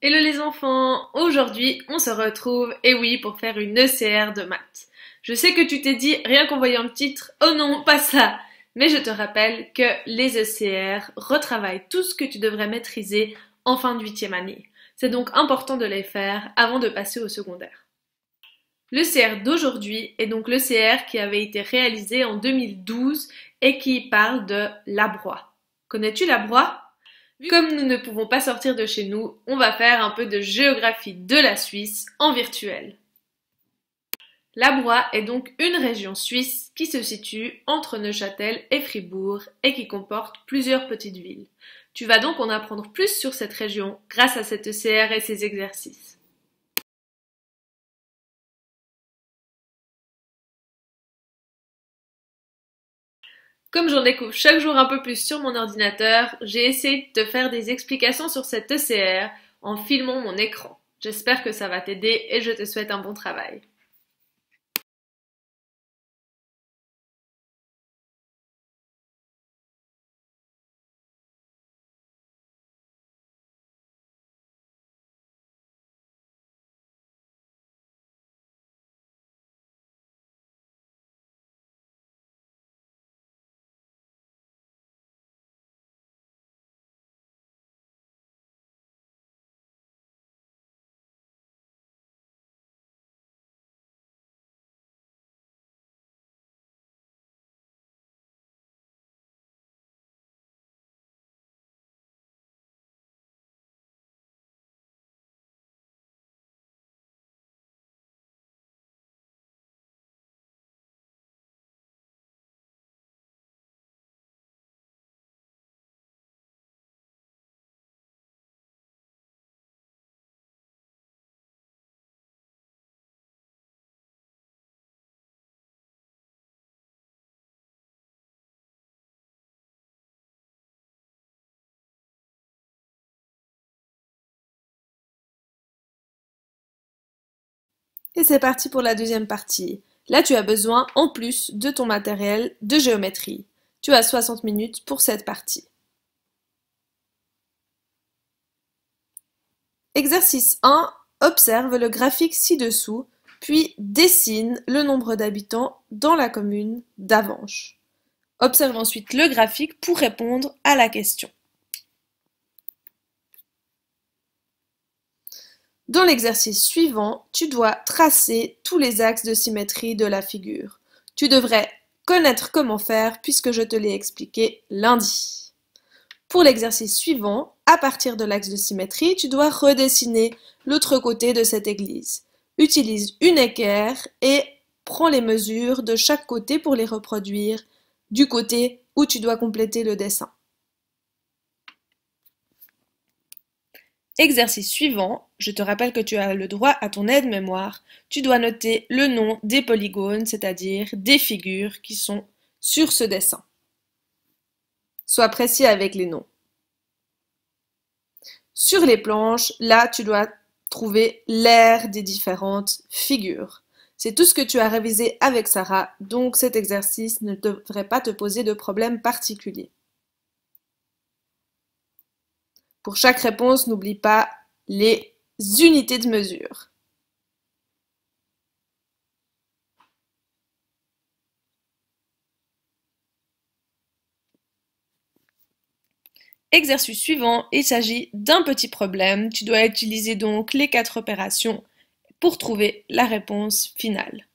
Hello les enfants, aujourd'hui on se retrouve, et oui, pour faire une ECR de maths. Je sais que tu t'es dit, rien qu'en voyant le titre, oh non, pas ça. Mais je te rappelle que les ECR retravaillent tout ce que tu devrais maîtriser en fin de 8e année. C'est donc important de les faire avant de passer au secondaire. L'ECR d'aujourd'hui est donc l'ECR qui avait été réalisé en 2012 et qui parle de l'abroie. Connais-tu l'abroie? Comme nous ne pouvons pas sortir de chez nous, on va faire un peu de géographie de la Suisse en virtuel. L'Abroie est donc une région suisse qui se situe entre Neuchâtel et Fribourg et qui comporte plusieurs petites villes. Tu vas donc en apprendre plus sur cette région grâce à cette ECR et ses exercices. Comme j'en découvre chaque jour un peu plus sur mon ordinateur, j'ai essayé de te faire des explications sur cette ECR en filmant mon écran. J'espère que ça va t'aider et je te souhaite un bon travail. Et c'est parti pour la deuxième partie. Là, tu as besoin, en plus de ton matériel de géométrie. Tu as 60 minutes pour cette partie. Exercice 1. Observe le graphique ci-dessous, puis dessine le nombre d'habitants dans la commune d'Avenches. Observe ensuite le graphique pour répondre à la question. Dans l'exercice suivant, tu dois tracer tous les axes de symétrie de la figure. Tu devrais connaître comment faire puisque je te l'ai expliqué lundi. Pour l'exercice suivant, à partir de l'axe de symétrie, tu dois redessiner l'autre côté de cette église. Utilise une équerre et prends les mesures de chaque côté pour les reproduire du côté où tu dois compléter le dessin. Exercice suivant, je te rappelle que tu as le droit à ton aide-mémoire. Tu dois noter le nom des polygones, c'est-à-dire des figures qui sont sur ce dessin. Sois précis avec les noms. Sur les planches, là, tu dois trouver l'aire des différentes figures. C'est tout ce que tu as révisé avec Sarah, donc cet exercice ne devrait pas te poser de problème particulier. Pour chaque réponse, n'oublie pas les unités de mesure. Exercice suivant, il s'agit d'un petit problème. Tu dois utiliser donc les 4 opérations pour trouver la réponse finale.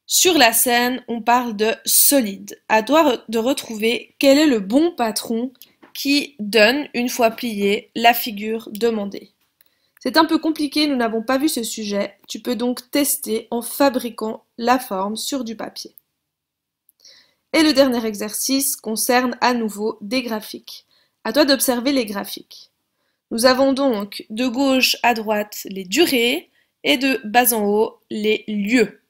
Sur la scène, on parle de solide. À toi de retrouver quel est le bon patron qui donne, une fois plié, la figure demandée. C'est un peu compliqué, nous n'avons pas vu ce sujet. Tu peux donc tester en fabriquant la forme sur du papier. Et le dernier exercice concerne à nouveau des graphiques. À toi d'observer les graphiques. Nous avons donc de gauche à droite les durées et de bas en haut les lieux.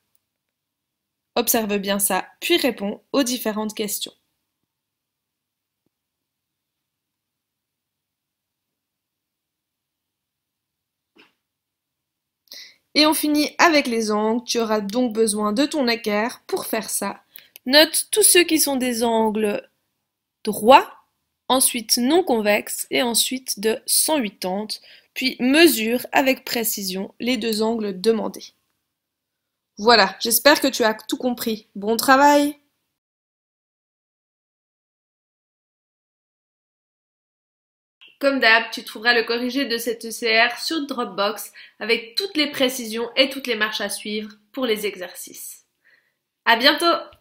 Observe bien ça, puis réponds aux différentes questions. Et on finit avec les angles. Tu auras donc besoin de ton équerre pour faire ça. Note tous ceux qui sont des angles droits ensuite non convexe et ensuite de 180, puis mesure avec précision les deux angles demandés. Voilà, j'espère que tu as tout compris. Bon travail! Comme d'hab, tu trouveras le corrigé de cet ECR sur Dropbox avec toutes les précisions et toutes les marches à suivre pour les exercices. À bientôt!